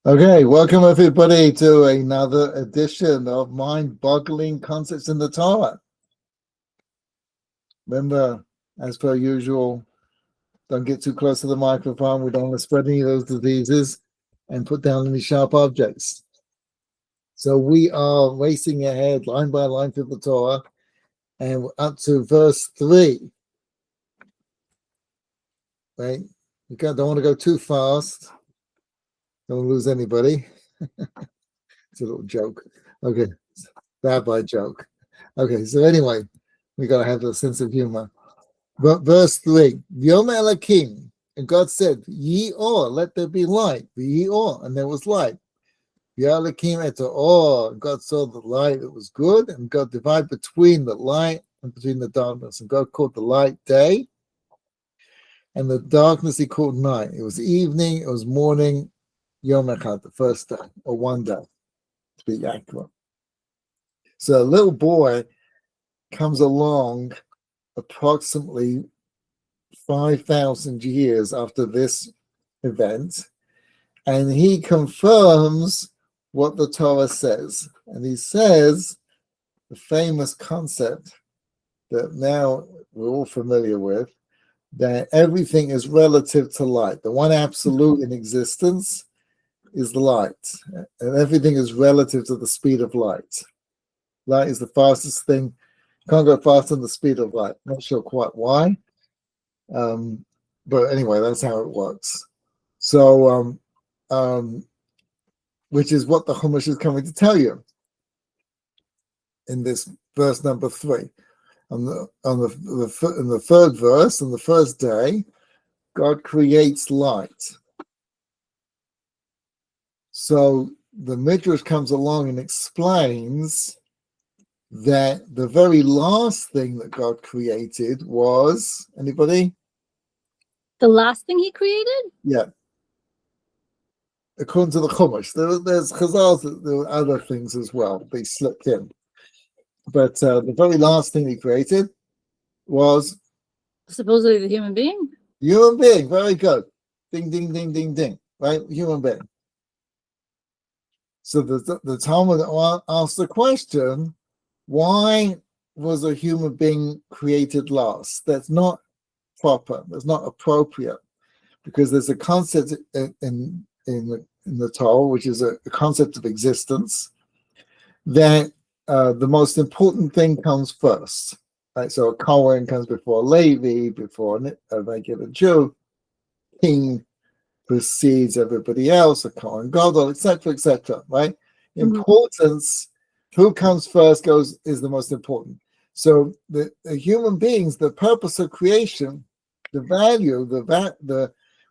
Okay, welcome everybody to another edition of Mind-Boggling Concepts in the Torah. Remember, as per usual, don't get too close to the microphone. We don't want to spread any of those diseases and put down any sharp objects. So we are racing ahead line by line through the Torah, and we're up to verse 3. Right? You don't want to go too fast. Don't lose anybody. It's a little joke. Okay, rabbi joke. Okay, so anyway, we got to have a sense of humor. But verse 3, Yom Elokim, and God said, Ye or, let there be light. Ye or, and there was light. Elokim et or, God saw the light, it was good, and God divided between the light and between the darkness. And God called the light day, and the darkness he called night. It was evening, it was morning, Yom Echad, the first day, or one day, to be accurate. So a little boy comes along approximately 5,000 years after this event, and he confirms what the Torah says. And he says the famous concept that now we're all familiar with, that everything is relative to light. The one absolute in existence is light, and everything is relative to the speed of light. Light is the fastest thing. Can't go faster than the speed of light. Not sure quite why. But anyway, that's how it works. So, which is what the Chumash is coming to tell you in this verse number 3. In the third verse, on the first day, God creates light. So the Midrash comes along and explains that the very last thing that God created was, anybody? The last thing he created? Yeah. According to the Chumash, there's Chazal, there were other things as well. They slipped in. But the very last thing he created was... Supposedly the human being? Human being, very good. Ding, ding, ding, ding, ding. Right? Human being. So the Talmud asked the question, why was a human being created last? That's not proper. That's not appropriate, because there's a concept in the Torah, which is a concept of existence, that the most important thing comes first. Right? So a Kohen comes before a Levi, before a regular Jew. King precedes everybody else, a Kohen Gadol, etc., etc. Right? Importance. Who comes first is the most important. So the human beings, the purpose of creation, the value,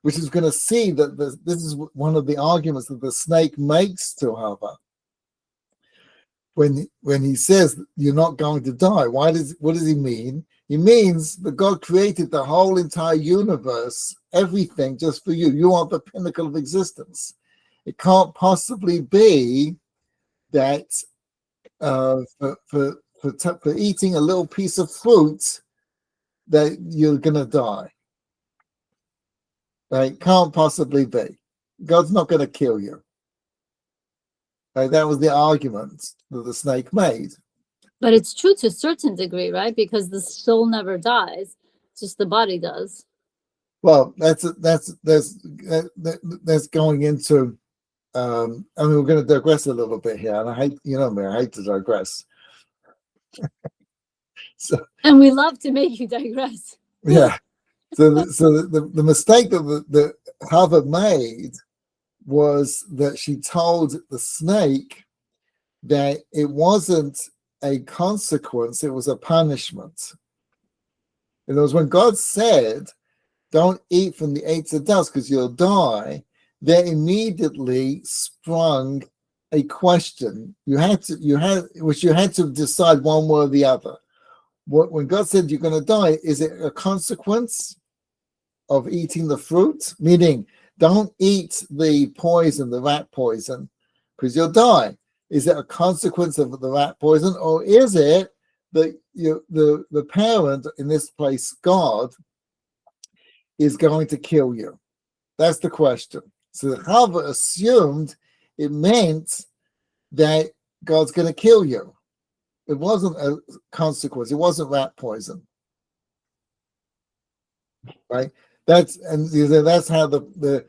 which is going to see that this is one of the arguments that the snake makes to Hava. When he says you're not going to die, what does he mean? He means that God created the whole entire universe, everything just for you. You are the pinnacle of existence. It can't possibly be that for eating a little piece of fruit that you're going to die. Right? Can't possibly be. God's not going to kill you. Right? That was the argument that the snake made. But it's true to a certain degree, right? Because the soul never dies, just the body does. Well, that's going into. We're going to digress a little bit here, and I hate to digress. And we love to make you digress. Yeah. So the mistake that Hava made was that she told the snake that it wasn't a consequence, it was a punishment. In other words, when God said, don't eat from the eights of dust because you'll die, there immediately sprung a question. You had to decide one way or the other. When God said you're going to die, is it a consequence of eating the fruit? Meaning, don't eat the poison, the rat poison, because you'll die. Is it a consequence of the rat poison, or is it that the parent, in this place, God, is going to kill you? That's the question. So Hava assumed it meant that God's going to kill you. It wasn't a consequence. It wasn't rat poison, right? That's how the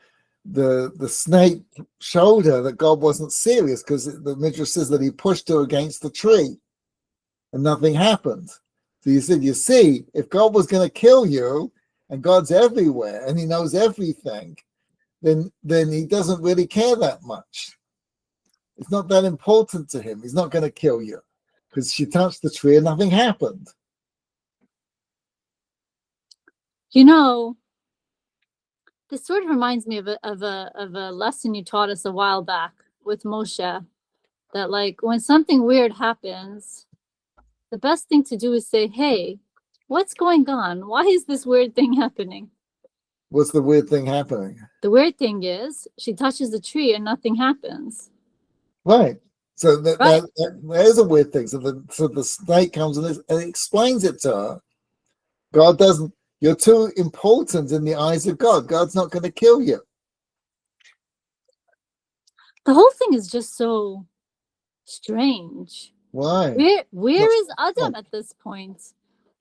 snake showed her that God wasn't serious, because the Midrash says that he pushed her against the tree and nothing happened. So you said, you see, if God was going to kill you, and God's everywhere and he knows everything, then he doesn't really care that much. It's not that important to him. He's not going to kill you, because she touched the tree and nothing happened. You know, this sort of reminds me of a lesson you taught us a while back with Moshe, that like when something weird happens, the best thing to do is say, hey, what's going on? Why is this weird thing happening? What's the weird thing happening? The weird thing is she touches the tree and nothing happens. Right. So Right. there's a weird thing. So the snake comes and explains it to her. God doesn't, you're too important in the eyes of God. God's not going to kill you. The whole thing is just so strange. Why? Where is Adam at this point?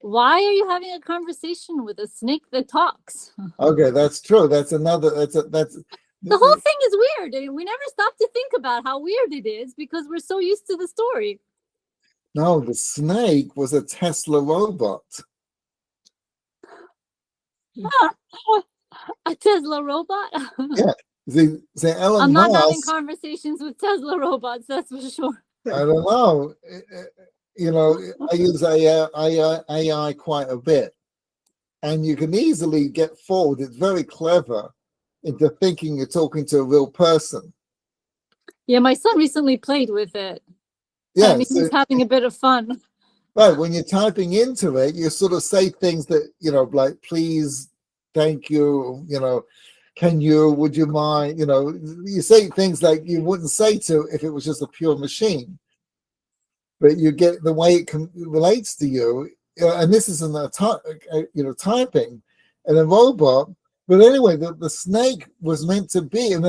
Why are you having a conversation with a snake that talks? Okay, that's true. That's another. That's the whole thing is weird. I mean, we never stop to think about how weird it is because we're so used to the story. No, the snake was a Tesla robot. A Tesla robot? Yeah. See, Elon I'm not Musk, having conversations with Tesla robots, that's for sure. I don't know. You know, I use AI quite a bit, and you can easily get fooled. It's very clever into thinking you're talking to a real person. Yeah, my son recently played with it. Yeah, and he was having a bit of fun. Right, when you're typing into it, you sort of say things that, you know, like, please, thank you, you know, can you, would you mind, you know, you say things like you wouldn't say to if it was just a pure machine. But you get the way it relates to you, and this isn't typing and a robot. But anyway, the snake was meant to be, and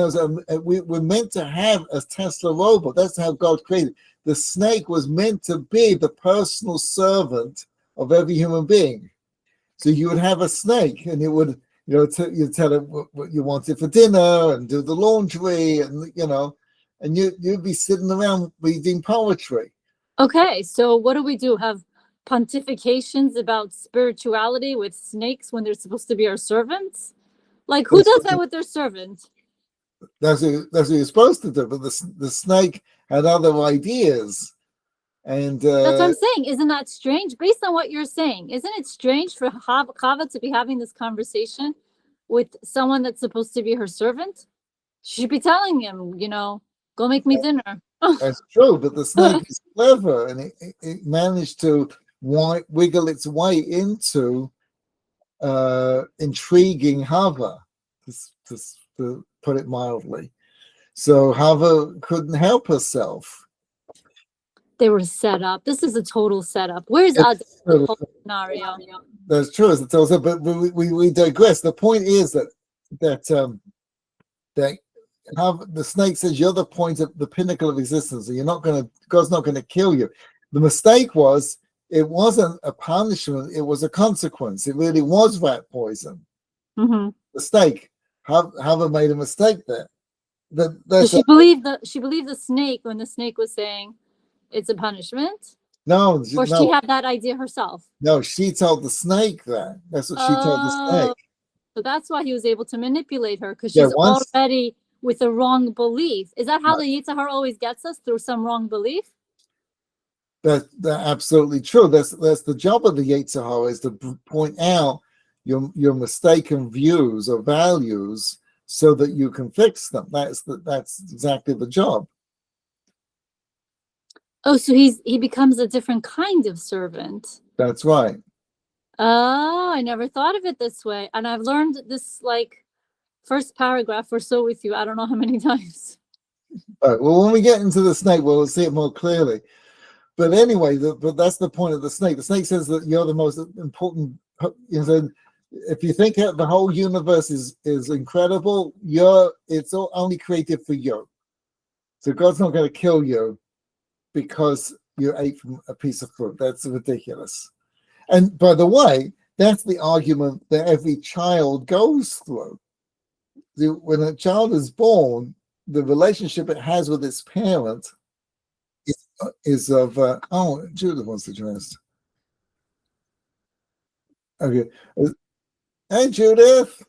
we were meant to have a Tesla robot. That's how God created. The snake was meant to be the personal servant of every human being. So you would have a snake, and it would, you know, you tell it what you wanted for dinner, and do the laundry, and you know, and you'd be sitting around reading poetry. Okay, so what do we do? Have pontifications about spirituality with snakes when they're supposed to be our servants? Like, who does that with their servant? That's what you're supposed to do. But the snake had other ideas, and that's what I'm saying. Isn't that strange? Based on what you're saying, isn't it strange for Hava to be having this conversation with someone that's supposed to be her servant? She should be telling him, you know, go make me dinner. That's true, but the snake is clever, and it managed to wiggle its way into intriguing Hava, to put it mildly. So Hava couldn't help herself. They were set up. This is a total setup. Where's Adam in the whole scenario? That's true, as it tells us, but we digress. The point is that the snake says you're the point of the pinnacle of existence, and God's not gonna kill you. The mistake was, it wasn't a punishment, it was a consequence. It really was rat poison. Mm-hmm. Mistake. Hava made a mistake there. So she believed the snake when the snake was saying it's a punishment? No. She had that idea herself? No, she told the snake that. That's what she told the snake. So that's why he was able to manipulate her, because she's already with a wrong belief. Is that how the Yetzer Hara always gets us, through some wrong belief? That's absolutely true. That's the job of the Yetzer Hara, is to point out your mistaken views or values so that you can fix them. That's exactly the job. Oh, so he becomes a different kind of servant. That's right. Oh, I never thought of it this way. And I've learned this like first paragraph or so with you, I don't know how many times. All right, well, when we get into the snake, we'll see it more clearly. But anyway, but that's the point of the snake. The snake says that you're the most important. You know, if you think the whole universe is incredible, it's all only created for you. So God's not going to kill you because you ate from a piece of fruit. That's ridiculous. And by the way, that's the argument that every child goes through. When a child is born, the relationship it has with its parent is of oh, Judith wants to join us. Okay. Hey, Judith.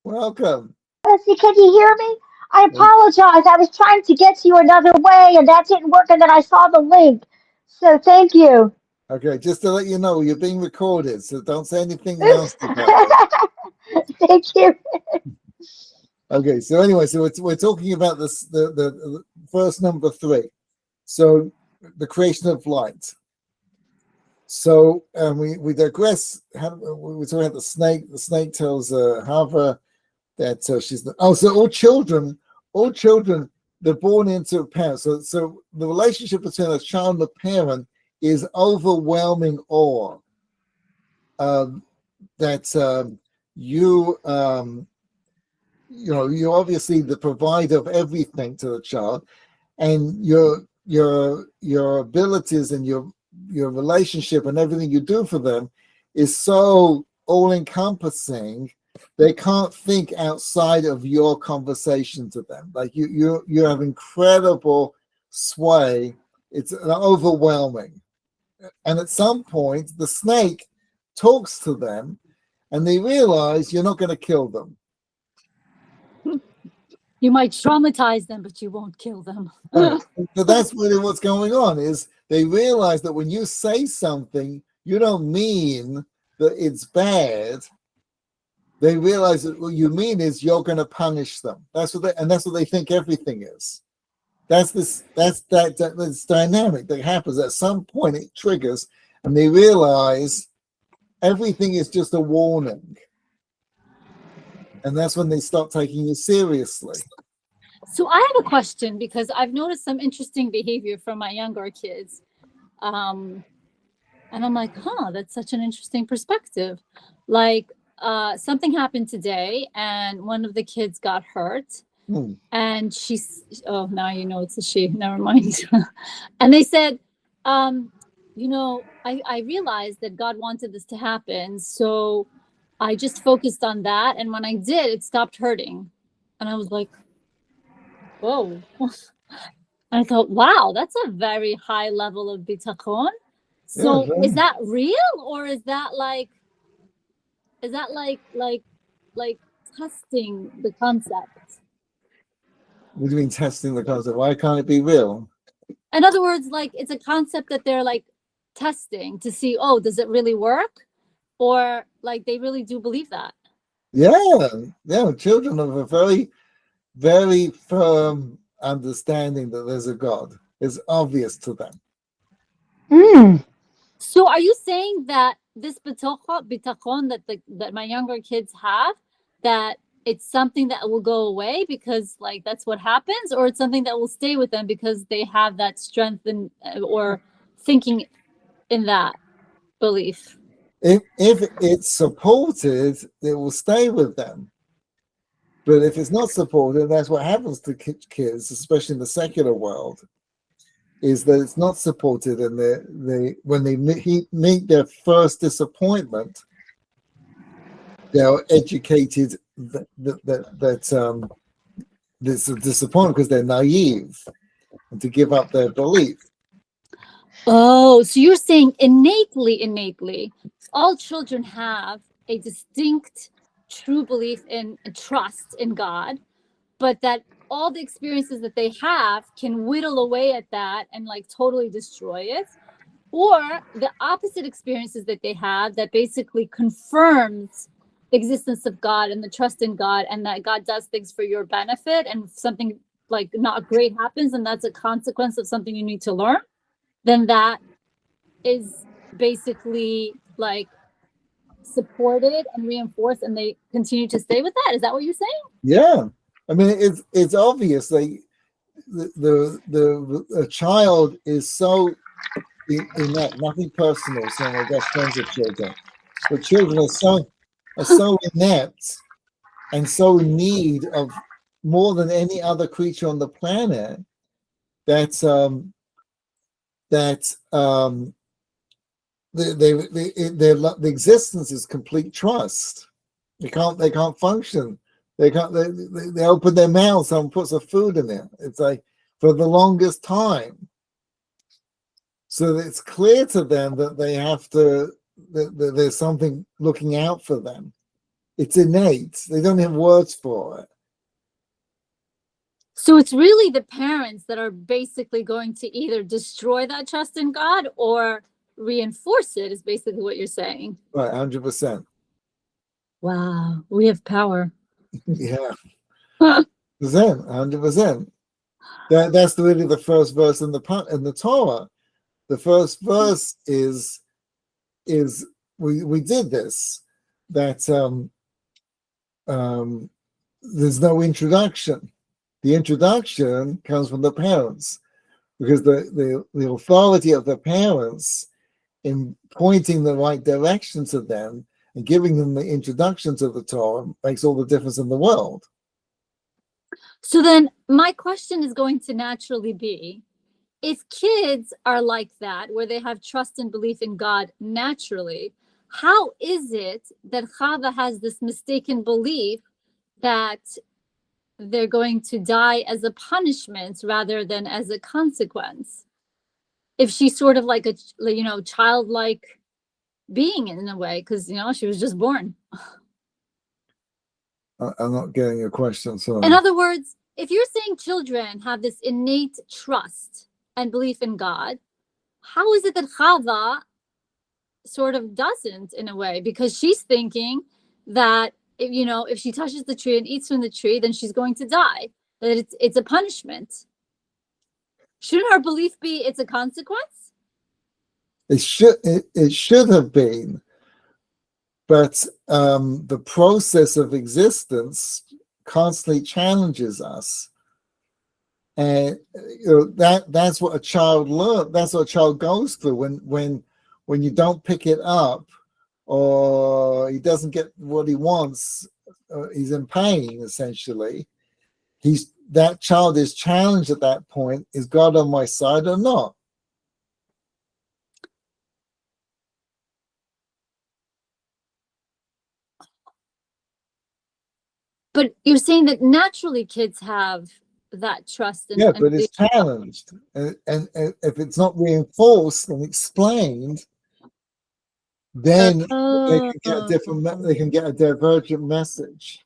Welcome. Leslie, can you hear me? I apologize. I was trying to get to you another way, and that didn't work, and then I saw the link. So thank you. Okay, just to let you know, you're being recorded, so don't say anything Oops. nasty about it. Thank you. Okay, so anyway, so we're talking about this, the verse number 3. So the creation of light. So we digress. We're talking about the snake. The snake tells Hava that she's so all children, they're born into a parent. So the relationship between a child and a parent is overwhelming awe. That you're obviously the provider of everything to the child, and your abilities and your relationship and everything you do for them is so all-encompassing. They can't think outside of your conversation to them. Like you have incredible sway. It's overwhelming. And at some point, the snake talks to them, and they realize you're not going to kill them. You might traumatize them, but you won't kill them. So that's really what's going on, is they realize that when you say something, you don't mean that it's bad. They realize that what you mean is you're going to punish them. That's what they think everything is. That's this dynamic that happens at some point. It triggers, and they realize everything is just a warning. And that's when they start taking you seriously. So I have a question, because I've noticed some interesting behavior from my younger kids. And I'm like, that's such an interesting perspective. Like, something happened today, and one of the kids got hurt. And now you know it's a she, never mind. And they said, I realized that God wanted this to happen. So I just focused on that. And when I did, it stopped hurting. And I was like, whoa. And I thought, wow, that's a very high level of bittachon. So is that real, or is that like testing the concept? What do you mean testing the concept? Why can't it be real? In other words, like, it's a concept that they're like testing to see, does it really work? Or like they really do believe that? Yeah. Children have a very, very firm understanding that there's a God. It's obvious to them. So are you saying that this bittachon that my younger kids have, that it's something that will go away because like that's what happens, or it's something that will stay with them because they have that strength or thinking in that belief? If it's supported, it will stay with them. But if it's not supported, that's what happens to kids, especially in the secular world, is that it's not supported, and when they meet their first disappointment, they're educated that this is disappointment because they're naive and to give up their belief. Oh, so you're saying innately, all children have a distinct true belief in and trust in God, but that all the experiences that they have can whittle away at that and like totally destroy it, or the opposite experiences that they have that basically confirms the existence of God and the trust in God, and that God does things for your benefit, and something like not great happens and that's a consequence of something you need to learn, then that is basically like supported and reinforced, and they continue to stay with that. Is that what you're saying? Yeah, I mean it's obvious. Like the child is so innate, nothing personal. So my best friends are children, but children are so inept and so in need of more than any other creature on the planet, the existence is complete trust. They can't function. They open their mouths, someone puts some food in there. It's like for the longest time. So it's clear to them that they have to, that there's something looking out for them. It's innate. They don't have words for it. So it's really the parents that are basically going to either destroy that trust in God or reinforce it, is basically what you're saying. Right, 100%. Wow, we have power. Yeah. 100%. That's really the first verse in the Torah. The first verse is we did this, that there's no introduction. The introduction comes from the parents, because the authority of the parents in pointing the right direction to them and giving them the introduction to the Torah makes all the difference in the world. So then my question is going to naturally be, if kids are like that, where they have trust and belief in God naturally, how is it that Hava has this mistaken belief that they're going to die as a punishment rather than as a consequence? If she's sort of like a, childlike being in a way, because, she was just born. I'm not getting your question, sorry. In other words, if you're saying children have this innate trust and belief in God, how is it that Hava sort of doesn't, in a way? Because she's thinking that if she touches the tree and eats from the tree, then she's going to die. That it's a punishment. Shouldn't her belief be it's a consequence? It should have been, but the process of existence constantly challenges us, and that's what a child learns. That's what a child goes through when you don't pick it up, or he doesn't get what he wants. He's in pain, essentially. That child is challenged at that point. Is God on my side or not? But you're saying that naturally kids have that trust and But it's challenged, and if it's not reinforced and explained, then they can get a divergent message.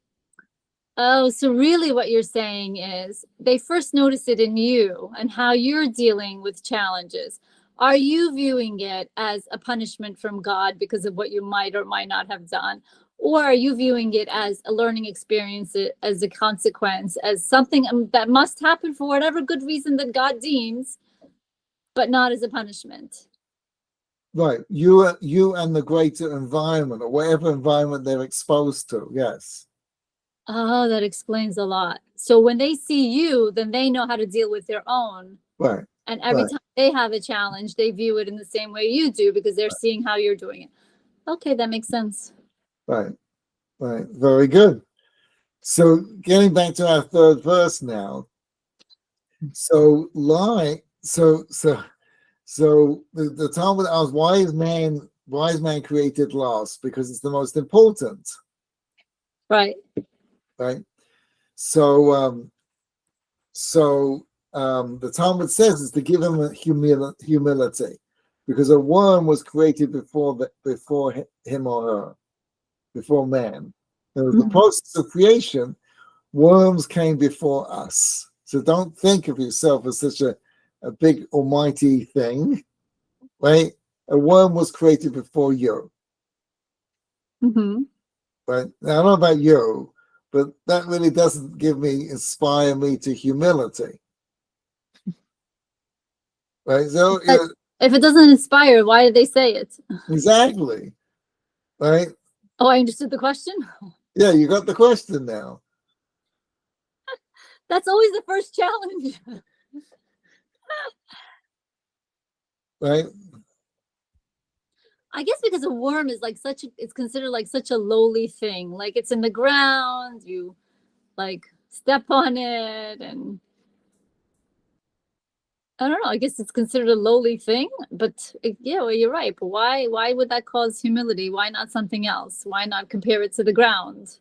Oh, so really what you're saying is they first notice it in you and how you're dealing with challenges. Are you viewing it as a punishment from God because of what you might or might not have done? Or are you viewing it as a learning experience, as a consequence, as something that must happen for whatever good reason that God deems, but not as a punishment? Right. You and the greater environment, or whatever environment they're exposed to. Yes. Oh, that explains a lot. So when they see you, then they know how to deal with their own. Right. And every time they have a challenge, they view it in the same way you do, because they're seeing how you're doing it. Okay, that makes sense. Right. Very good. So getting back to our third verse now. So the Talmud asks, wise man created last? Because it's the most important. Right. So the Talmud says is to give him a humility, because a worm was created before him or her, before man. The process of creation, worms came before us. So don't think of yourself as such a big almighty thing, right? A worm was created before you. Mm-hmm. Right? Now, I don't know about you, but that really doesn't inspire me to humility. Right? So if it doesn't inspire, why did they say it? Exactly. Right? Oh, I understood the question. Yeah, you got the question now. That's always the first challenge. Right? I guess because a worm is it's considered like such a lowly thing. Like it's in the ground, you like step on it, and I don't know. I guess it's considered a lowly thing, but yeah, well, you're right. But why would that cause humility? Why not something else? Why not compare it to the ground?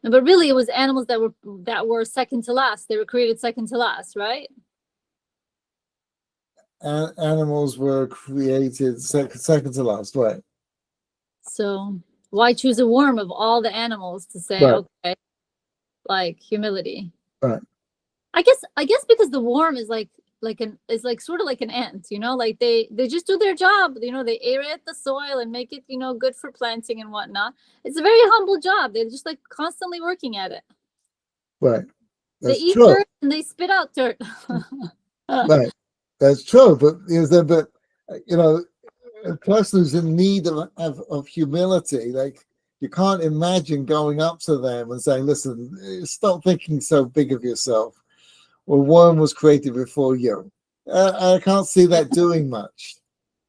But really, it was animals that were second to last. They were created second to last, right? Animals were created second to last, right? So why choose a worm of all the animals to say, Right. okay, like humility? Right. I guess because the worm is like sort of like an ant, like they just do their job, they aerate the soil and make it, good for planting and whatnot. It's a very humble job. They're just like constantly working at it. Right. They That's eat true. dirt and they spit out dirt. Right. That's true. But a person who's in need of humility, like you can't imagine going up to them and saying, listen, stop thinking so big of yourself. Well, one was created before you. I can't see that doing much.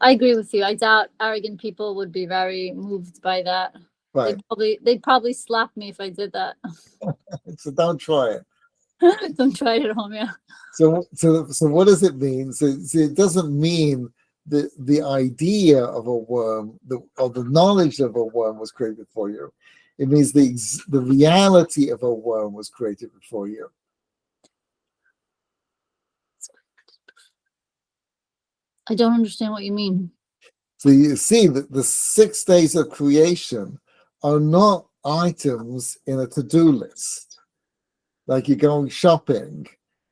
I agree with you. I doubt arrogant people would be very moved by that. Right. They'd probably slap me if I did that. So don't try it. Don't try it at home, yeah. So what does it mean? So it doesn't mean the idea of a worm, or the knowledge of a worm was created for you. It means the reality of a worm was created before you. I don't understand what you mean. So you see that the 6 days of creation are not items in a to-do list. Like you're going shopping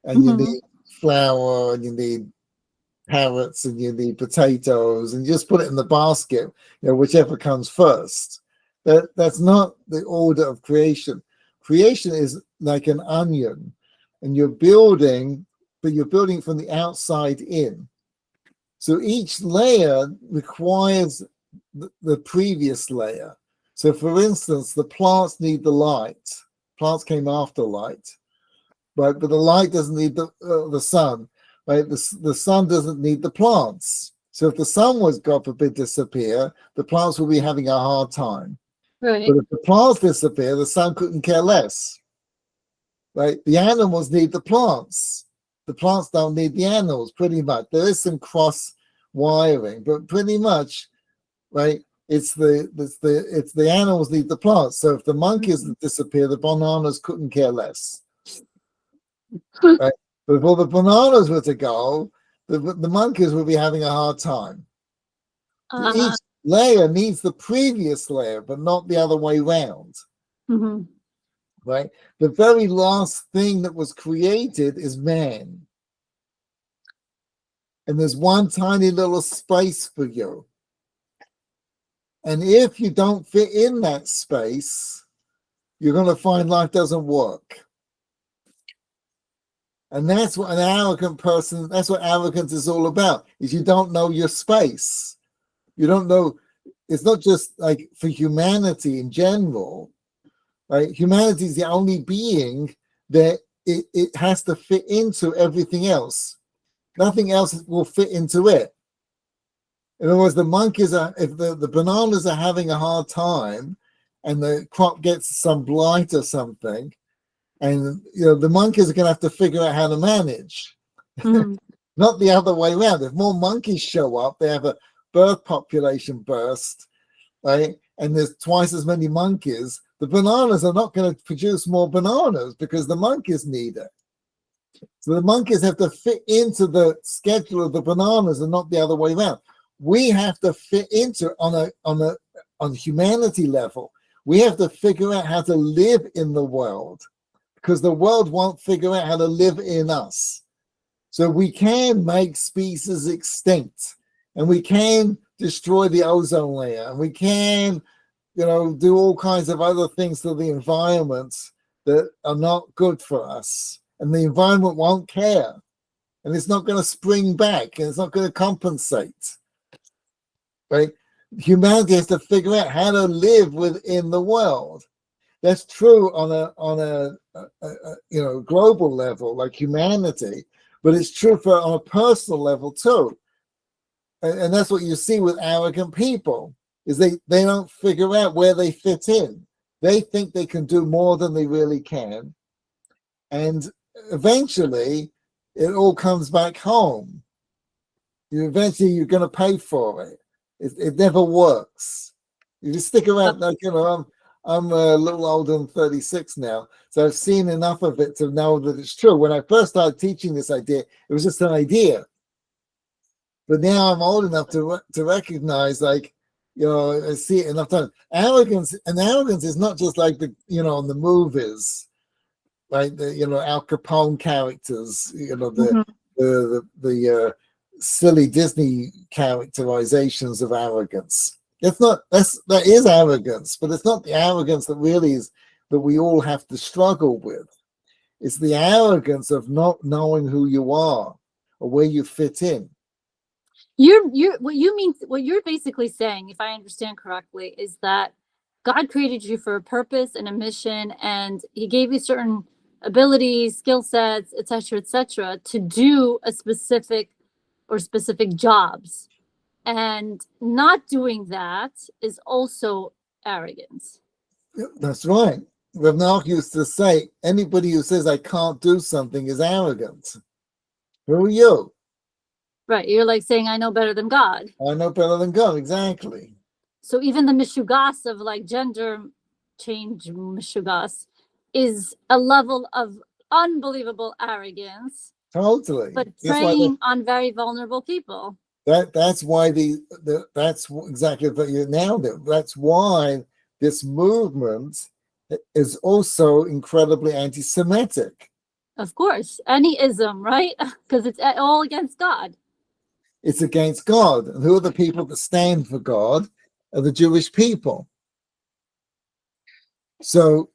and you need flour and you need carrots and you need potatoes, and you just put it in the basket, whichever comes first. That's not the order of creation. Creation is like an onion, and you're building, but you're building from the outside in. So each layer requires the previous layer. So for instance, the plants need the light. Plants came after light, right? But the light doesn't need the sun. Right? The sun doesn't need the plants. So if the sun was, God forbid, disappear, the plants will be having a hard time. Right. But if the plants disappear, the sun couldn't care less. Right? The animals need the plants. The plants don't need the animals, pretty much. There is some cross wiring, but pretty much, right? It's the animals need the plants. So if the monkeys disappear, the bananas couldn't care less. Right? But if all the bananas were to go, the monkeys would be having a hard time. Each layer needs the previous layer, but not the other way around. Right? The very last thing that was created is man. And there's one tiny little space for you. And if you don't fit in that space, you're going to find life doesn't work. And that's what an arrogant person, that's what arrogance is all about, is you don't know your space. You don't know, it's not just like for humanity in general, right? Humanity is the only being that it has to fit into everything else. Nothing else will fit into it. In other words, the monkeys are, if the bananas are having a hard time and the crop gets some blight or something, and the monkeys are going to have to figure out how to manage. Not the other way around. If more monkeys show up, they have a birth population burst, right? And there's twice as many monkeys. The bananas are not going to produce more bananas because the monkeys need it. So the monkeys have to fit into the schedule of the bananas and not the other way around. We have to fit into on humanity level. We have to figure out how to live in the world, because the world won't figure out how to live in us. So we can make species extinct, and we can destroy the ozone layer, and we can, do all kinds of other things to the environment that are not good for us. And the environment won't care, and it's not going to spring back, and it's not going to compensate. Right? Humanity has to figure out how to live within the world. That's true on a global level, like humanity, but it's true on a personal level too. And that's what you see with arrogant people, is they don't figure out where they fit in. They think they can do more than they really can, And eventually, it all comes back home. Eventually, you're going to pay for it. It never works. You just stick around. Like, I'm a little older than 36 now, so I've seen enough of it to know that it's true. When I first started teaching this idea, it was just an idea. But now I'm old enough to recognize, like, I see it enough times. Arrogance is not just like the, in the movies, right? The, Al Capone characters, the silly Disney characterizations of arrogance. That is arrogance, but it's not the arrogance that really is that we all have to struggle with. It's the arrogance of not knowing who you are or where you fit in. What you're basically saying, if I understand correctly, is that God created you for a purpose and a mission, and he gave you certain abilities, skill sets, etc., to do a specific jobs. And not doing that is also arrogance. That's right. Rav Nach used to say, anybody who says I can't do something is arrogant. Who are you? Right. You're like saying, I know better than God. I know better than God, exactly. So even the mishugas of like gender change mishugas is a level of unbelievable arrogance. Totally. But preying on very vulnerable people. That's why that's exactly what you nailed it. That's why this movement is also incredibly anti-Semitic. Of course, any ism, right? Because it's all against God. It's against God. And who are the people that stand for God? Are the Jewish people. So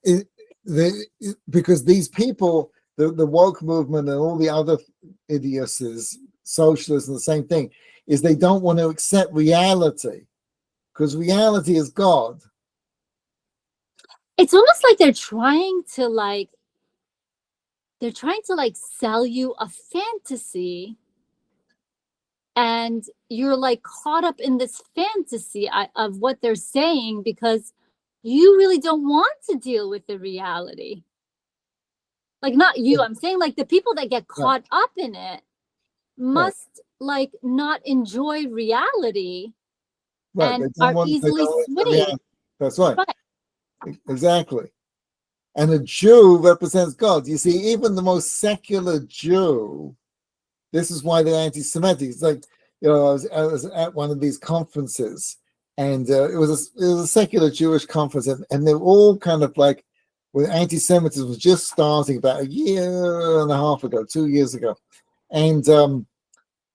because these people, the woke movement and all the other idiocies, socialists, and the same thing, is they don't want to accept reality, because reality is God. It's almost like they're trying to sell you a fantasy, and you're like caught up in this fantasy of what they're saying because you really don't want to deal with the reality. Like, not you, I'm saying like the people that get caught up in it must like not enjoy reality, and are easily swayed. That's right. Exactly. And a Jew represents God. You see, even the most secular Jew, this is why they're anti-Semitic. It's like, I was at one of these conferences, and it was a secular Jewish conference, and they were all kind of like, when anti-Semitism was just starting about a year and a half ago, 2 years ago, and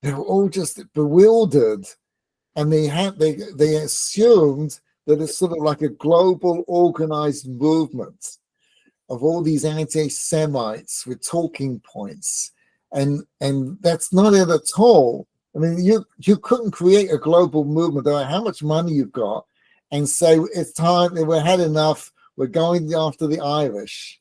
they were all just bewildered, and they assumed that it's sort of like a global organized movement of all these anti-Semites with talking points, and that's not it at all. I mean, you couldn't create a global movement, no matter how much money you've got, and say it's time, we've had enough, we're going after the Irish,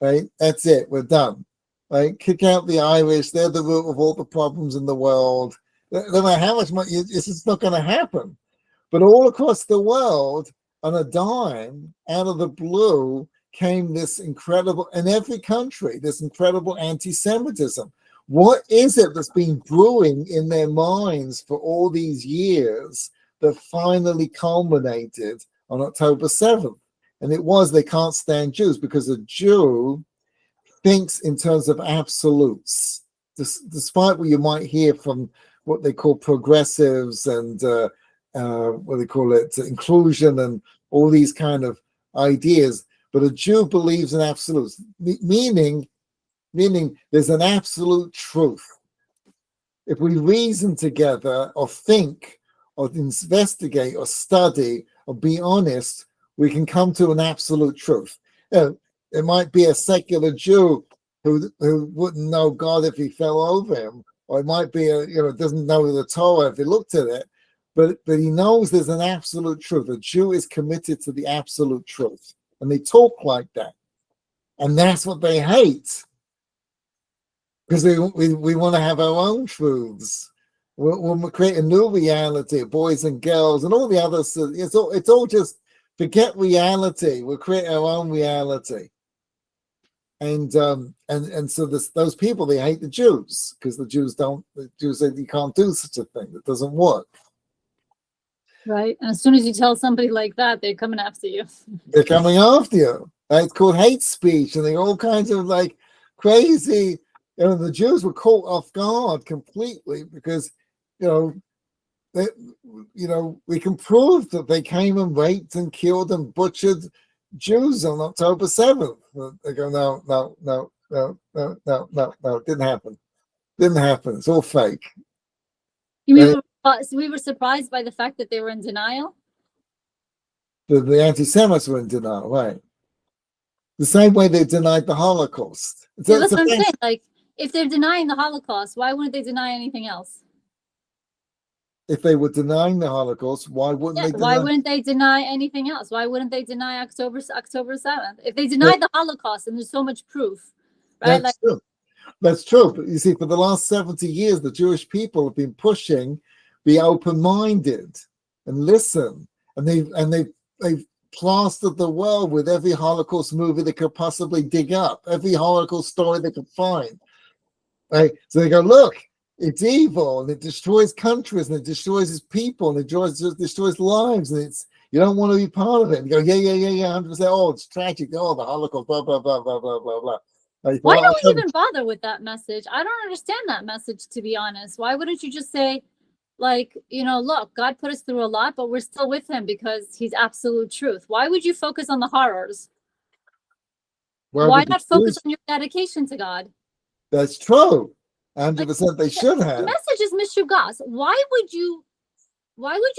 right? That's it, we're done, right? Kick out the Irish, they're the root of all the problems in the world. No matter how much money, it's just not going to happen. But all across the world, on a dime, out of the blue, came this incredible, in every country, this incredible anti-Semitism. What is it that's been brewing in their minds for all these years that finally culminated on October 7th? And it was, they can't stand Jews, because a Jew thinks in terms of absolutes, despite what you might hear from what they call progressives and what they call it, inclusion and all these kind of ideas. But a Jew believes in absolutes, meaning there's an absolute truth. If we reason together or think or investigate or study or be honest, we can come to an absolute truth. It might be a secular Jew who wouldn't know God if he fell over him, or it might be doesn't know the Torah if he looked at it, but he knows there's an absolute truth. A Jew is committed to the absolute truth, and they talk like that, and that's what they hate, because we want to have our own truths. We'll create a new reality, boys and girls, and all the others. It's all just forget reality. We'll create our own reality. and so those people, they hate the Jews because the Jews say you can't do such a thing. It doesn't work. Right. And as soon as you tell somebody like that, they're coming after you. They're coming after you. It's called hate speech, and they're all kinds of like crazy. The Jews were caught off guard completely because, they, we can prove that they came and raped and killed and butchered Jews on October 7th. They go, no, it didn't happen. Didn't happen. It's all fake. You mean we were surprised by the fact that they were in denial? The anti-Semites were in denial, right? The same way they denied the Holocaust. Yeah, that's what I'm saying. Like, if they're denying the Holocaust, why wouldn't they deny anything else? If they were denying the Holocaust, why wouldn't they? Why wouldn't they deny anything else? Why wouldn't they deny October 7th? If they denied the Holocaust, and there's so much proof, right? That's true. That's true. But you see, for the last 70 years, the Jewish people have been pushing, be open-minded and listen, and they've plastered the world with every Holocaust movie they could possibly dig up, every Holocaust story they could find. Right? So they go, look, it's evil, and it destroys countries, and it destroys its people, and it destroys lives, and you don't want to be part of it. And you go, yeah, 100%. Oh, it's tragic. Oh, the Holocaust, blah, blah, blah, blah, blah, blah, blah. Like, why don't we even bother with that message? I don't understand that message, to be honest. Why wouldn't you just say, like, look, God put us through a lot, but we're still with him because he's absolute truth. Why would you focus on the horrors? Why not focus on your dedication to God? That's true. 100% they should have. The message is mishugas. Why would you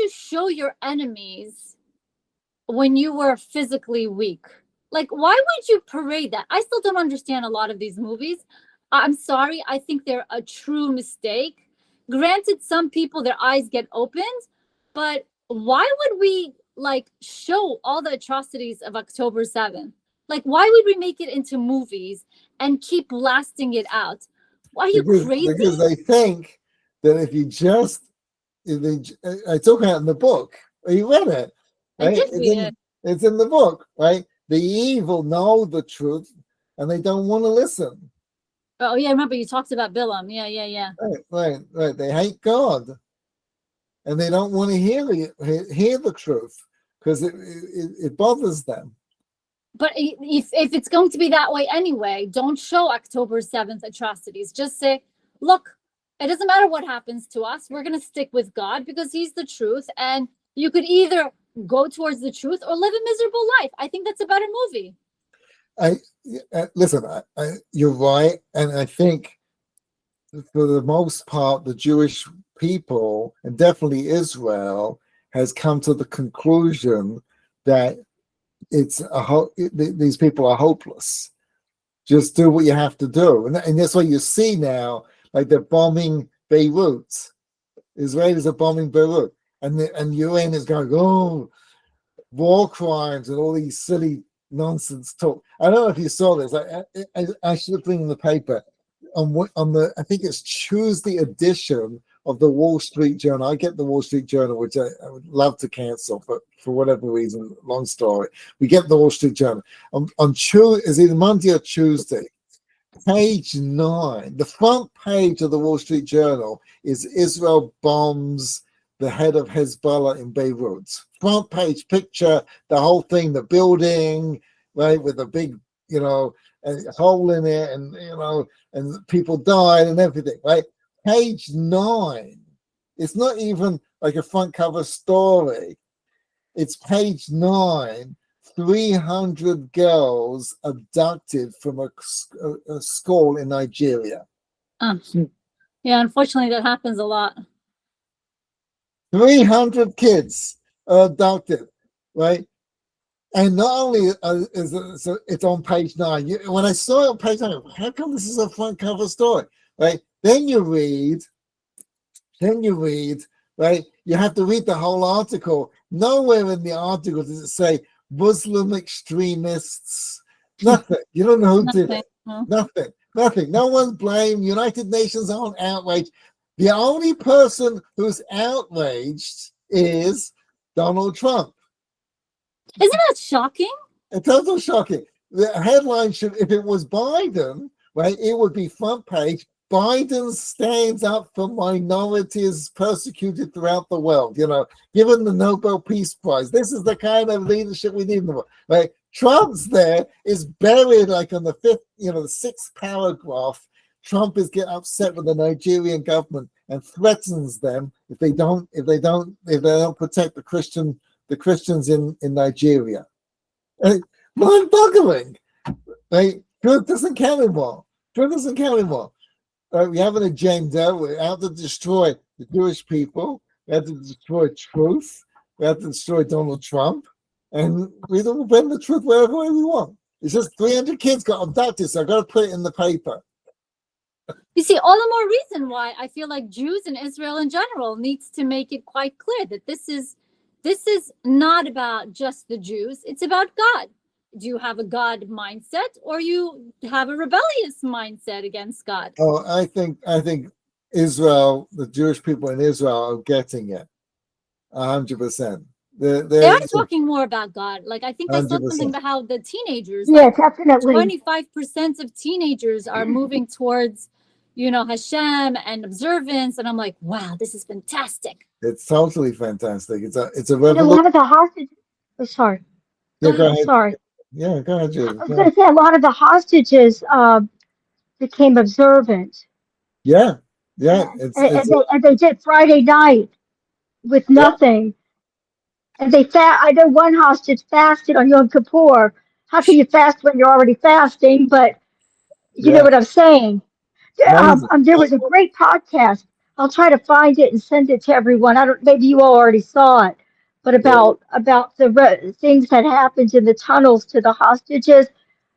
show your enemies when you were physically weak? Like, why would you parade that? I still don't understand a lot of these movies. I'm sorry. I think they're a true mistake. Granted, some people, their eyes get opened, but why would we show all the atrocities of October 7th? Like, why would we make it into movies and keep blasting it out? Are you crazy? Because they think that if I talk about it in the book. You read it, right? I did read it. It's in the book, right? The evil know the truth, and they don't want to listen. Oh, yeah, I remember you talked about Bilam. Yeah. Right. They hate God, and they don't want to hear the truth because it bothers them. But if it's going to be that way anyway, don't show October 7th atrocities. Just say, look, it doesn't matter what happens to us. We're going to stick with God because he's the truth. And you could either go towards the truth or live a miserable life. I think that's a better movie. Listen, you're right. And I think for the most part, the Jewish people, and definitely Israel, has come to the conclusion that these people are hopeless. Just do what you have to do. And that's what you see now, like they're bombing Beirut. Israelis are bombing Beirut. And UN is going, oh, war crimes and all these silly nonsense talk. I don't know if you saw this. I should have put in the paper on the I think it's Tuesday edition of the Wall Street Journal. I get the Wall Street Journal, which I would love to cancel, but for whatever reason, long story. We get the Wall Street Journal on Tuesday, is either Monday or Tuesday. Page 9, the front page of the Wall Street Journal is Israel bombs the head of Hezbollah in Beirut. Front page picture, the whole thing, the building, right, with a big, a hole in it, and and people died and everything, right? Page 9. It's not even like a front cover story. It's page 9. 300 girls abducted from a school in Nigeria. Yeah, unfortunately, that happens a lot. 300 kids are abducted, right? And not only it's on page 9. When I saw it on page 9, how come this is a front cover story, right? Then you read, right? You have to read the whole article. Nowhere in the article does it say Muslim extremists. Nothing. You don't know who did it. Nothing. No one's blamed. United Nations aren't outraged. The only person who's outraged is Donald Trump. Isn't that shocking? It's total shocking. the headline should, if it was Biden, right, it would be front page. Biden stands up for minorities persecuted throughout the world, given the Nobel Peace Prize. This is the kind of leadership we need in the world, right? Trump's there is buried like on the fifth, the sixth paragraph. Trump is getting upset with the Nigerian government and threatens them if they don't protect the Christians in Nigeria. Mind-boggling, right? Truth doesn't count anymore. We have an agenda. We're out to destroy the Jewish people. We have to destroy truth. We have to destroy Donald Trump. And we don't bend the truth wherever we want. It's just 300 kids got abducted, so I got to put it in the paper. You see, all the more reason why I feel like Jews and Israel in general needs to make it quite clear that this is not about just the Jews. It's about God. Do you have a God mindset, or you have a rebellious mindset against God? Oh, I think Israel, the Jewish people in Israel, are getting it 100%. They are talking more about God. Like, I think I saw 100%. something about how the teenagers, Yeah, definitely. 25% of teenagers are moving towards, Hashem and observance. And I'm like, wow, this is fantastic. It's totally fantastic. It's a And a revolution. lot of the hostages. Oh, sorry. Yeah, go ahead. Sorry. Yeah, go ahead, Julie. I was going to say a lot of the hostages became observant. Yeah. And they did Friday night with nothing. And I know one hostage fasted on Yom Kippur. How can you fast when you're already fasting? But you know what I'm saying. There was a great podcast. I'll try to find it and send it to everyone. Maybe you all already saw it, but about the things that happened in the tunnels to the hostages.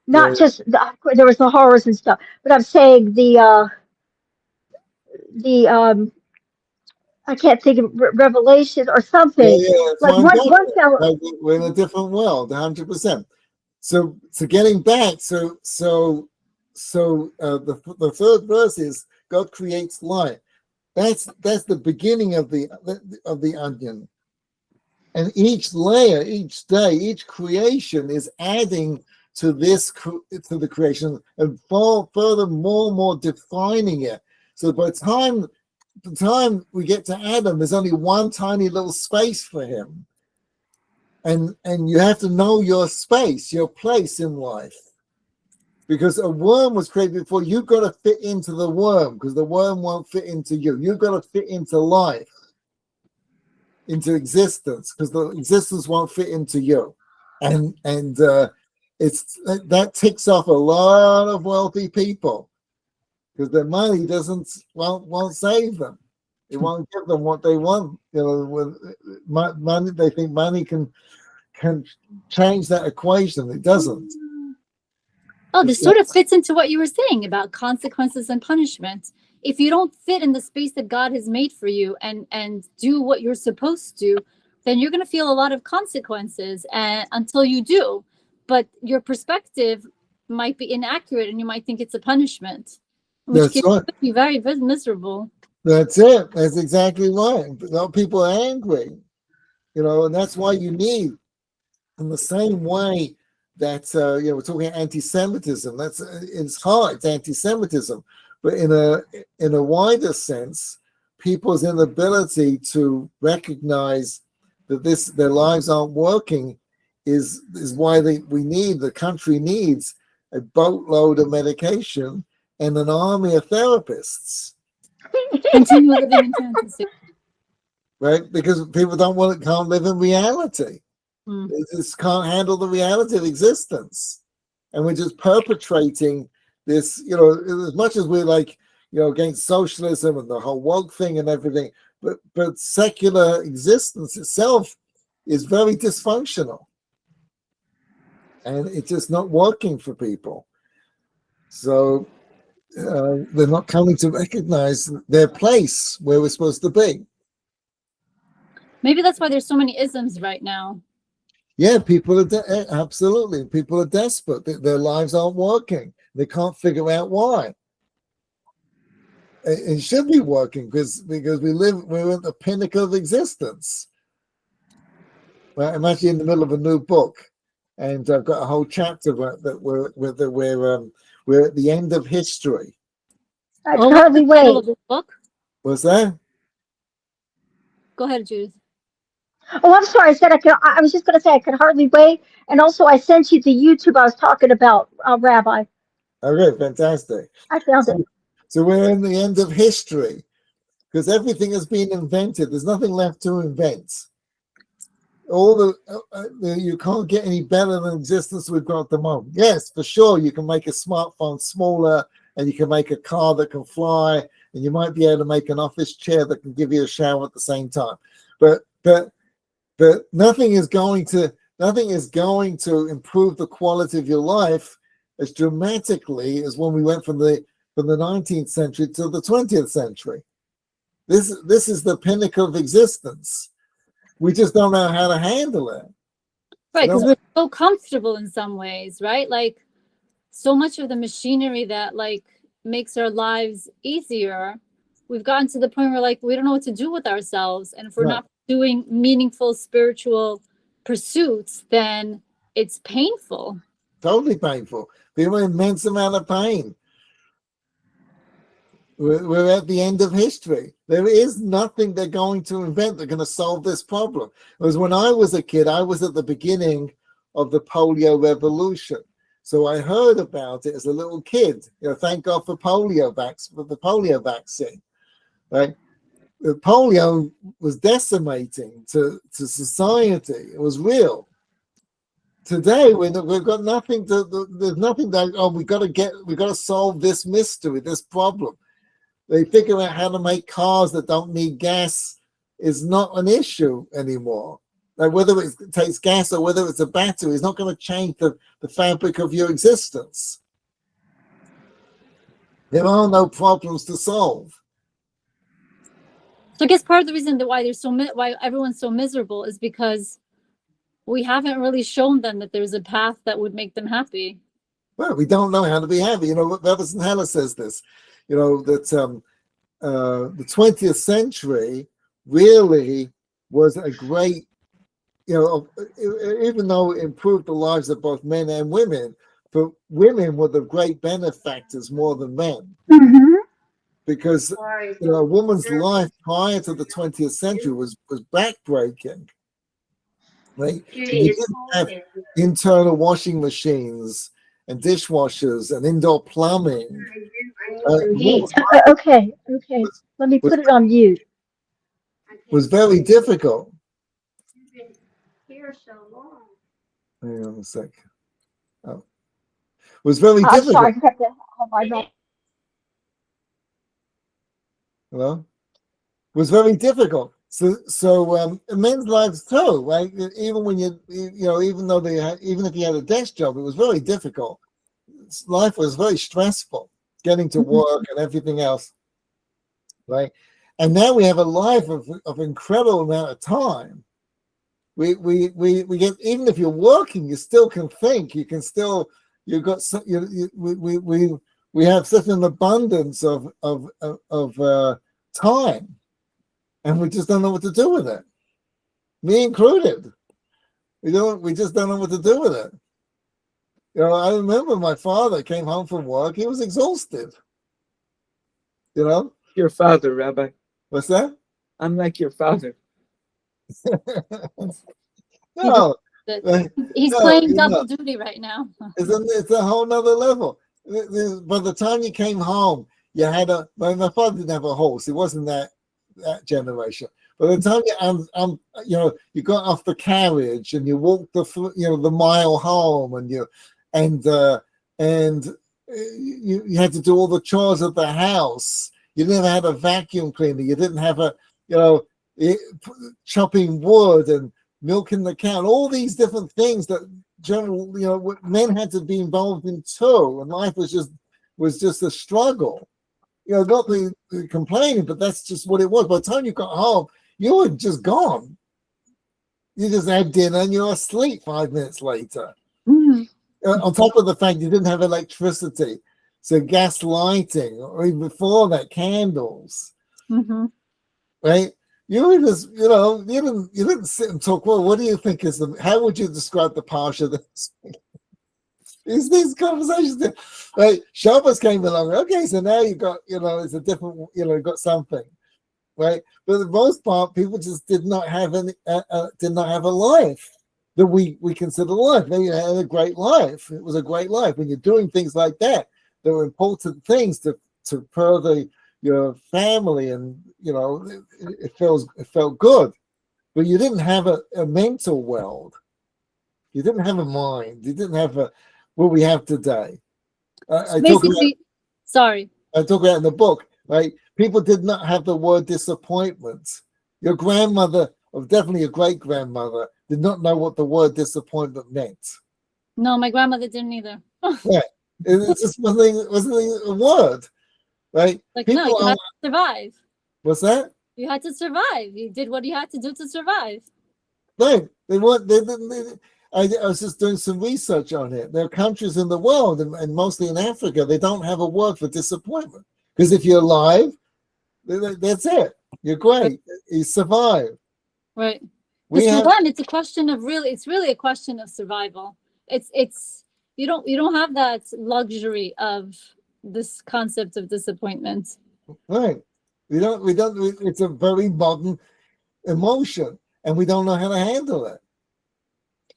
Not just there was the horrors and stuff, but I'm saying the I can't think of Revelation or something. Like one fellow. We're in a different world, 100%. So getting back, the third verse is God creates light. That's the beginning of the onion, and each layer, each day, each creation is adding to the creation and further more defining it. So by the time we get to Adam, there's only one tiny little space for him. And you have to know your space, your place in life. Because a worm was created before. You've got to fit into the worm, because the worm won't fit into you. You've got to fit into life, into existence, because the existence won't fit into you. And that ticks off a lot of wealthy people, because their money won't save them. It won't give them what they want. With money, they think money can change that equation. It doesn't. Oh, this sort of fits into what you were saying about consequences and punishment. If you don't fit in the space that God has made for you and do what you're supposed to, then you're going to feel a lot of consequences until you do. But your perspective might be inaccurate, and you might think it's a punishment, which could be very, very miserable. That's it. That's exactly right. People are angry, and that's why you need, in the same way that we're talking anti-Semitism. It's hard. It's anti-Semitism, but in a wider sense, people's inability to recognize that their lives aren't working is why the country needs a boatload of medication and an army of therapists. Continue living in fantasy. Right? Because people can't live in reality. They just can't handle the reality of existence. And we're just perpetrating this, as much as we're against socialism and the whole woke thing and everything, but secular existence itself is very dysfunctional. And it's just not working for people. So they're not coming to recognize their place where we're supposed to be. Maybe that's why there's so many isms right now. Yeah, absolutely. People are desperate. Their lives aren't working. They can't figure out why. It should be working because we're at the pinnacle of existence. Well, I'm actually in the middle of a new book, and I've got a whole chapter that we're at the end of history. I Oh, can what's hardly the title wait. of this book? Was that? Go ahead, Judith. Oh, I'm sorry. I said I was just going to say I could hardly wait. And also, I sent you the YouTube I was talking about, Rabbi. Okay, fantastic. I found it. So we're in the end of history because everything has been invented. There's nothing left to invent. All you can't get any better than existence we've got at the moment. Yes, for sure, you can make a smartphone smaller, and you can make a car that can fly, and you might be able to make an office chair that can give you a shower at the same time. But nothing is going to improve the quality of your life as dramatically as when we went from the 19th century to the 20th century. This is the pinnacle of existence. We just don't know how to handle it. Right, because we're so comfortable in some ways, right? Like so much of the machinery that like makes our lives easier, we've gotten to the point where like we don't know what to do with ourselves. And if we're not doing meaningful spiritual pursuits, then it's painful. Totally painful. We're in an immense amount of pain. We're at the end of history. There is nothing they're going to invent that's going to solve this problem. It was when I was a kid, I was at the beginning of the polio revolution. So I heard about it as a little kid. Thank God for the polio vaccine. Right? The polio was decimating to society. It was real. Today we've got nothing there's nothing that we got to solve this mystery, this problem. They figure out how to make cars that don't need gas is not an issue anymore. Like whether it takes gas or whether it's a battery is not going to change the fabric of your existence. There are no problems to solve. So I guess part of the reason that why everyone's so miserable is because we haven't really shown them that there's a path that would make them happy. Well, we don't know how to be happy. Yetzer Hara says this. That the 20th century really was a great, even though it improved the lives of both men and women, but women were the great benefactors more than men. Mm-hmm. Because a woman's life prior to the 20th century was backbreaking. Right? You didn't have internal washing machines and dishwashers and indoor plumbing. Okay. Let me put it on mute. Was very difficult. Hang on a sec. Oh, was very difficult. Sorry, I have to hold my mouth. Hello. Was very difficult. So men's lives too, right? Even when even if you had a desk job, it was very difficult. Life was very stressful, getting to work and everything else, right? And now we have a life of incredible amount of time. We get, even if you're working, you still can think. You can still we have such an abundance of time. And we just don't know what to do with it. Me included. We just don't know what to do with it. I remember my father came home from work. He was exhausted. Your father, Rabbi. What's that? I'm like your father. No. He's playing double duty right now. It's a whole nother level. By the time you came home, you had my father didn't have a horse. It wasn't that generation. By the time you got off the carriage and you walked the mile home, and you had to do all the chores of the house. You never had a vacuum cleaner. You didn't have chopping wood and milking the cow. All these different things that men had to be involved in too, and life was just a struggle. Not the complaining, but that's just what it was. By the time you got home, you were just gone. You just had dinner and you were asleep 5 minutes later. Mm-hmm. On top of the fact you didn't have electricity, so gas lighting, or even before that, candles. Mm-hmm. Right? You were just, you didn't sit and talk. Well, what do you think is how would you describe the Parsha? These conversations, right? Shabbos came along. Okay, so now you got, it's a different, you got something, right? But for the most part, people just did not have a life that we consider life. They had a great life. It was a great life when you're doing things like that. There were important things to further your family, and it felt good. But you didn't have a mental world. You didn't have a mind. You didn't have what we have today. I talk about in the book, right? People did not have the word disappointment. Your grandmother, or definitely your great grandmother, did not know what the word disappointment meant. No, my grandmother didn't either. Yeah, it just wasn't a word, right? Like, People no, you had to survive. What's that? You had to survive. You did what you had to do to survive. Right. They didn't. I was just doing some research on it. There are countries in the world, and mostly in Africa, they don't have a word for disappointment. Because if you're alive, that's it. You're great. You survive. Right. Because for them, it's a question of it's really a question of survival. It's you don't have that luxury of this concept of disappointment. Right. We don't. It's a very modern emotion, and we don't know how to handle it.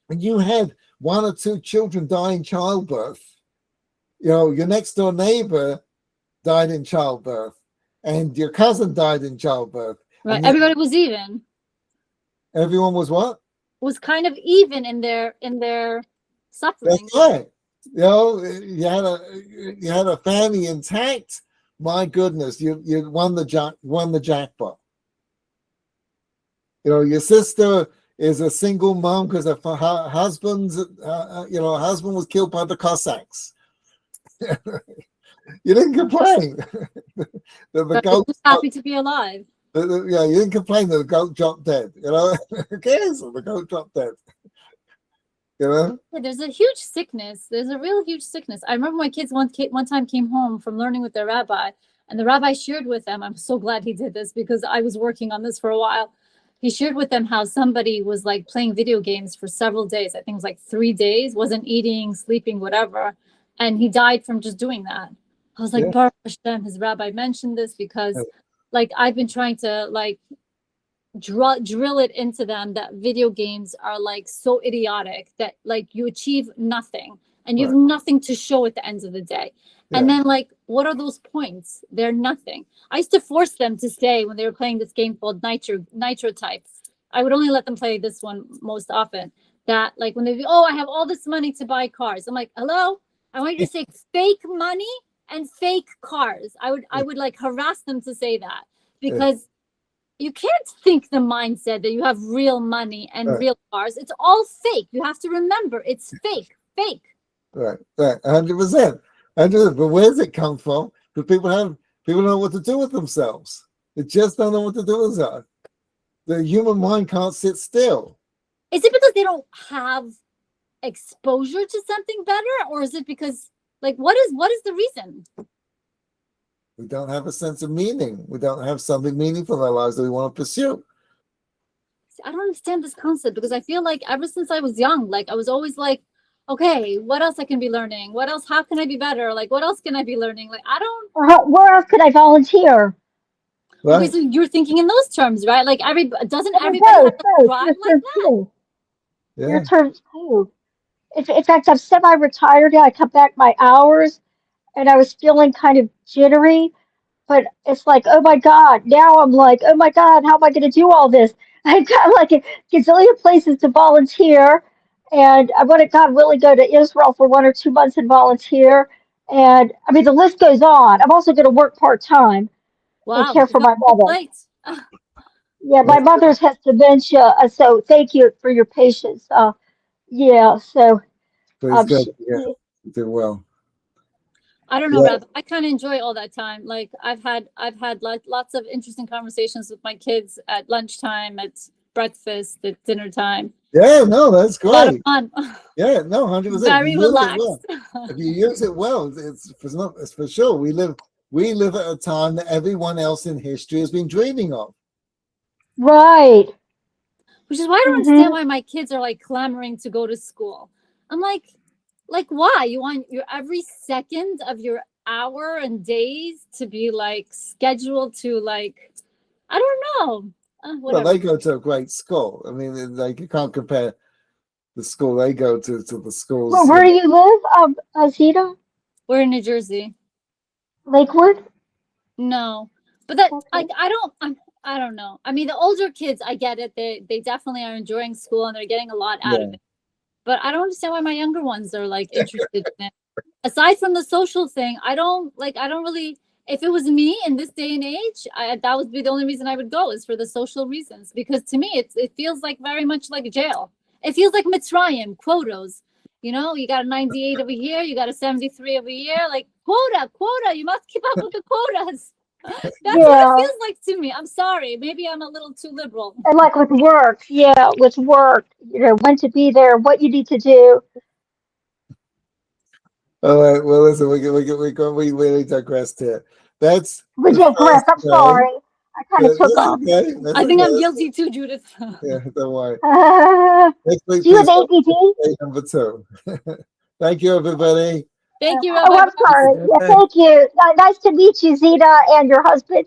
When you had 1 or 2 children die in childbirth, your next door neighbor died in childbirth, and your cousin died in childbirth. Right. Everybody was even. Everyone was what? Was kind of even in their suffering. That's right. You had a family intact. My goodness, you won the jackpot. Your sister is a single mom because her husband was killed by the Cossacks. You didn't complain. the goat was happy to be alive. You didn't complain that the goat dropped dead. Who cares? The goat dropped dead. There's a huge sickness. There's a real huge sickness. I remember my kids one time came home from learning with their rabbi, and the rabbi shared with them. I'm so glad he did this because I was working on this for a while. He shared with them how somebody was like playing video games for several days. I think it was like 3 days, wasn't eating, sleeping, whatever. And he died from just doing that. I was like, Baruch Hashem, his rabbi mentioned this because I've been trying to drill it into them that video games are so idiotic that you achieve nothing and you have nothing to show at the end of the day. And then what are those points? They're nothing. I used to force them to say when they were playing this game called Nitro Type. I would only let them play this one most often. That when they I have all this money to buy cars. I'm like, hello, I want you to say fake money and fake cars. I would harass them to say that because you can't think the mindset that you have real money and real cars. It's all fake. You have to remember it's fake. Right, 100%. But where does it come from? Because people don't know what to do with themselves. They just don't know what to do with themselves. The human mind can't sit still. Is it because they don't have exposure to something better, or is it because what is the reason? We don't have a sense of meaning. We don't have something meaningful in our lives that we want to pursue. I don't understand this concept because I feel like ever since I was young, I was always okay, what else I can be learning? What else? How can I be better? What else can I be learning? I don't. Where else could I volunteer? Right? Okay, so you're thinking in those terms, right? Doesn't everybody have to drive like that? Your terms too. In fact, I'm semi-retired now. I cut back my hours, and I was feeling kind of jittery. But it's oh my God, now I'm oh my God, how am I going to do all this? I've got a gazillion places to volunteer. And I want to, God willing, go to Israel for 1 or 2 months and volunteer. And I mean, the list goes on. I'm also going to work part-time and care for my mother. Yeah, my mother's has dementia. So thank you for your patience. So You did well. I don't know, Rabbi. I kind of enjoy all that time. I've had lots of interesting conversations with my kids at lunchtime, at breakfast, at dinner time. Yeah, no, that's great. A lot of fun. Yeah, no, 100%. Very relaxed. If you use it well, it's for sure. We live at a time that everyone else in history has been dreaming of. Right. Which is why I don't understand why my kids are like clamoring to go to school. I'm like why? You want your every second of your hour and days to be like scheduled to like, I don't know. Well, Whatever. they go to a great school. I mean, like you can't compare the school they go to the schools. Well, where do you live, Zita? We're in New Jersey. Lakewood? No, but that Okay. I don't know. I mean, the older kids, I get it. They definitely are enjoying school and they're getting a lot out of it. But I don't understand why my younger ones are like interested in it. Aside from the social thing, I don't really. If it was me in this day and age, that would be the only reason I would go, is for the social reasons. Because to me, it feels like very much like jail. It feels like Mitzrayim, quotas. You know, you got a 98 over here, you got a 73 over here, like quota. You must keep up with the quotas. That's what it feels like to me. I'm sorry. Maybe I'm a little too liberal. And like with work, with work, when to be there, what you need to do. All right. Well, listen, we really digressed here. That's We digress. I'm sorry. I kind of took off. Okay. I think I'm guilty too, Judith. Yeah, don't worry. Next Do week, you have please, ADD? number 2. Thank you, everybody. Thank you, Oh, Rabbi. I'm sorry. Yeah, thank you. Nice to meet you, Zita, and your husband.